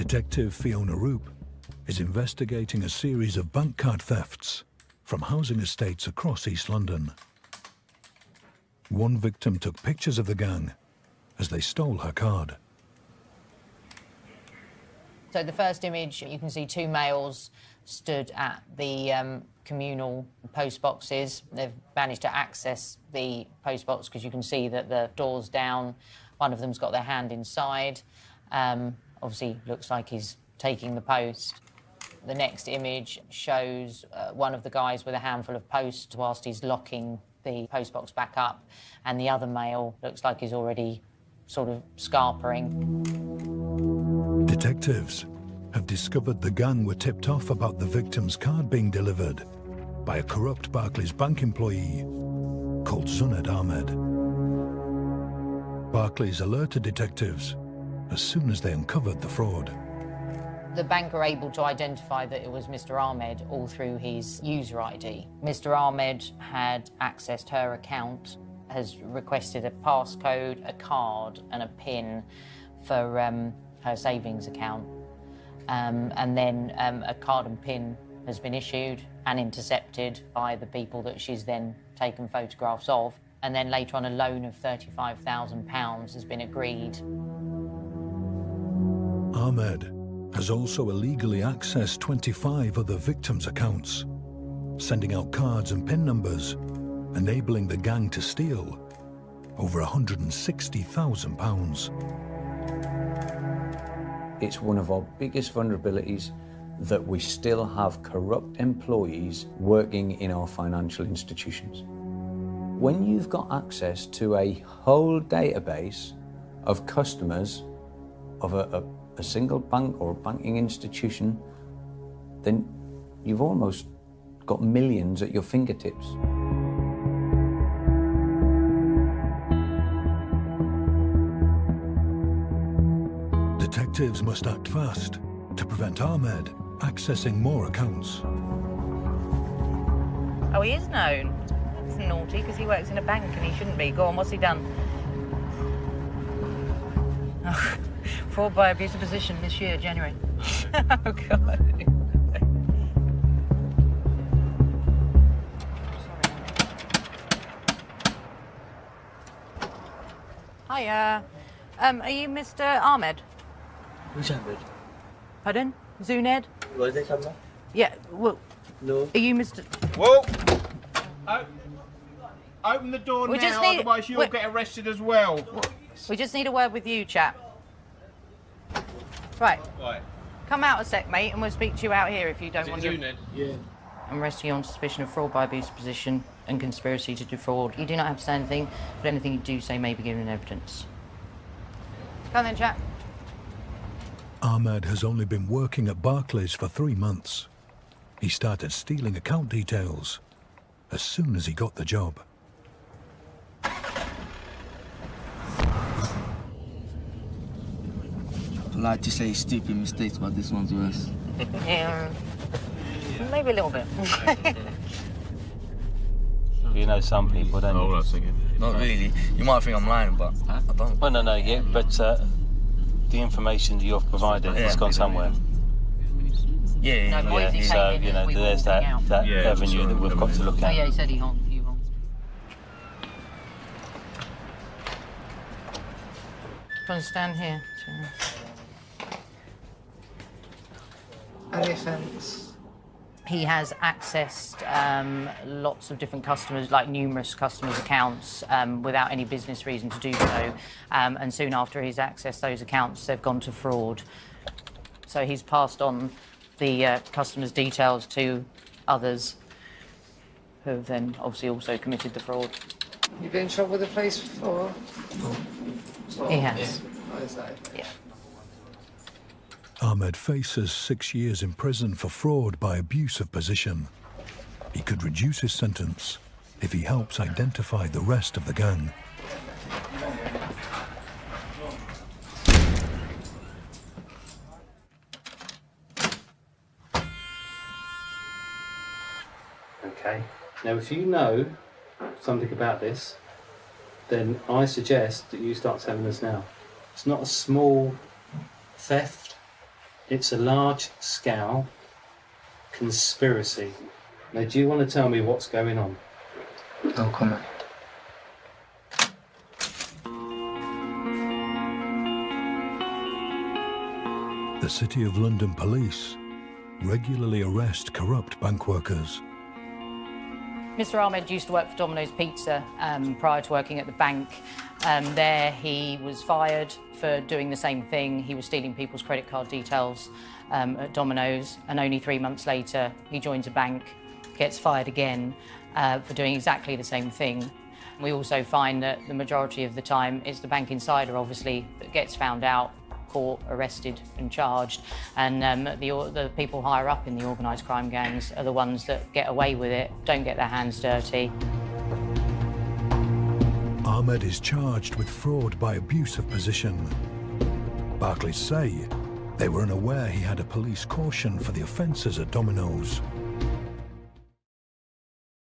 Detective Fiona Roop is investigating a series of bank card thefts from housing estates across East London. One victim took pictures of the gang as they stole her card. So the first image, you can see two males stood at the communal post boxes. They've managed to access the post box because you can see that the door's down. One of them's got their hand inside. Obviously, looks like he's taking the post. The next image shows one of the guys with a handful of posts whilst he's locking the post box back up, and the other male looks like he's already sort of scarpering. Detectives have discovered the gang were tipped off about the victim's card being delivered by a corrupt Barclays bank employee called Zuned Ahmed. Barclays alerted detectives as soon as they uncovered the fraud. The bank were able to identify that it was Mr. Ahmed all through his user ID. Mr. Ahmed had accessed her account, has requested a passcode, a card and a PIN for her savings account. And then a card and PIN has been issued and intercepted by the people that she's then taken photographs of. And then later on, a loan of £35,000 has been agreed. Ahmed has also illegally accessed 25 other victims' accounts, sending out cards and PIN numbers, enabling the gang to steal over £160,000. It's one of our biggest vulnerabilities that we still have corrupt employees working in our financial institutions. When you've got access to a whole database of customers of a single bank or a banking institution, then you've almost got millions at your fingertips. Detectives must act fast to prevent Ahmed accessing more accounts. Oh, he is known. That's naughty because he works in a bank and he shouldn't be. Go on, what's he done? Oh, fraud by abuse of position this year, January. Oh, God. Hiya. Are you Mr. Ahmed? Which Ahmed? Pardon? Zuned? Was they come now? Yeah, well... No. Are you Mr... Whoa! Open the door now, otherwise you'll get arrested as well. We just need a word with you, chap. Right. Right. Come out a sec, mate, and we'll speak to you out here if you don't want to... Yeah. I'm arresting you on suspicion of fraud by abuse of position and conspiracy to defraud. You do not have to say anything, but anything you do say may be given evidence. Come on then, chap. Ahmed has only been working at Barclays for 3 months. He started stealing account details as soon as he got the job. I like to say stupid mistakes, but this one's worse. Yeah. Maybe a little bit. You know some people, don't you? Not really. You might think I'm lying, but I don't. Well, no, yeah, but the information that you've provided has gone somewhere. Yeah. No, boys, he So, came in you know, and we there's walked him out. that avenue that we've got to look Oh, at. yeah, he said he honked a few honks. Do you want to stand here? Any offence? He has accessed lots of different customers, like numerous customers' accounts, without any business reason to do so. And soon after he's accessed those accounts, they've gone to fraud. So he's passed on the customers' details to others who have then obviously also committed the fraud. You've been in trouble with the police before? He has. What is that? Yeah. Ahmed faces 6 years in prison for fraud by abuse of position. He could reduce his sentence if he helps identify the rest of the gang. Okay, now if you know something about this, then I suggest that you start telling us now. It's not a small theft, It's a large-scale conspiracy. Now, do you want to tell me what's going on? No comment. The City of London police regularly arrest corrupt bank workers. Mr. Ahmed used to work for Domino's Pizza prior to working at the bank. There he was fired for doing the same thing. He was stealing people's credit card details at Domino's, and only 3 months later he joins a bank, gets fired again for doing exactly the same thing. We also find that the majority of the time it's the bank insider, obviously, that gets found out, caught, arrested and charged, and the people higher up in the organised crime gangs are the ones that get away with it, don't get their hands dirty. Ahmed is charged with fraud by abuse of position. Barclays say they were unaware he had a police caution for the offences at Domino's.